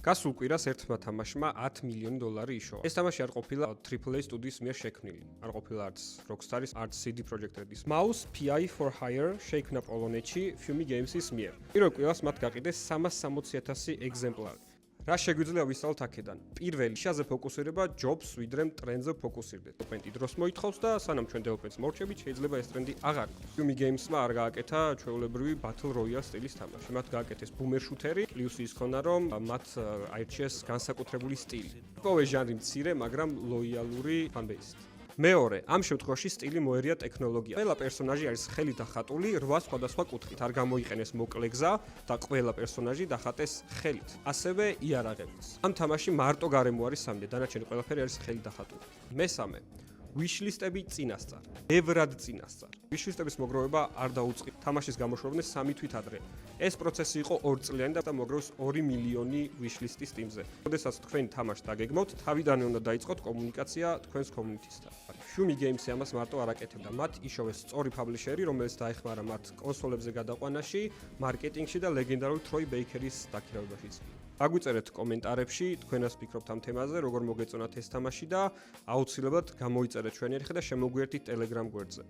გასულ კვირას ერთმა თამაშმა $10 მილიონი იშოვა. ეს თამაში არ ყოფილა AAA სტუდიის მიერ შექმნილი. არ ყოფილა არც Rockstar-ის, არც CD Projekt Red-ის. Mouse PI for Hire შეიქმნა პოლონეთში Fumi Games-ის მიერ. პირველ კვირას მათ გაყიდეს 360,000 ეგზემპლარი. რა შეგვიძლია ვისწავლოთ აქედან? პირველი, შაზე ფოკუსირება ჯობს, ვიდრე ტრენდზე ფოკუსირდეთ. დეველოპმენტი დროს მოითხოვს და სანამ ჩვენ დეველოპმენტს მორჩებით, შეიძლება ეს ტრენდი აღარ იყოს. Fumi Games-მა არ გააკეთა ჩვეულებრივი Battle Royale სტილის თამაში. მათ გააკეთეს ბუმერ შუთერი, პლუსი ის ხონა, რომ მათ აირჩიეს განსაკუთრებული სტილი. ყოველ ჟანრი მცირე, მაგრამ ლოიალური ფანბეისით. მეორე, ამ შემთხვევაში სტილი მოერია ტექნოლოგია. ყველა პერსონაჟი არის ხელით დახატული 8 სხვადასხვა კუთხით. არ გამოიყენეს მოკლე გზა და ყველა პერსონაჟი დახატეს ხელით. ასევე იარაღებიც. ამ თამაში მარტო გარემო არის სამი, დანარჩენი ყველაფერი არის ხელით დახატული. მესამე, wishlist-ები წინასწარ. ბევრად წინასწარ. Wishlist-ების მოგროვება არ დაუწყია. თამაშის გამოშვებდნენ 3 თვით ადრე. ეს პროცესი იყო 2 წლიანი და მოგროვს 2 მილიონი wishlist-ი Steam-ზე. როდესაც თქვენ თამაშს დაგეგმოთ, თავიდანვე უნდა დაიწყოთ კომუნიკაცია თქვენს community-სთან. Fumi Games-ი ამას მარტო არ აკეთებდა. მათ იშოვეს სწორი publisher-ი, რომელიც დაეხმარა მათ კონსოლებზე გადაყვანაში, მარკეტინგში და ლეგენდარული Troy Baker-ის დაქირავებაშიც. აგვიწერეთ კომენტარებში, თქვენას ფიქრობთ ამ თემაზე, როგორ მოგეწონათ ეს თამაში და აუცილებლად გამოიწერეთ ჩვენი არხი და შემოგვიერთდით Telegram გვერდზე.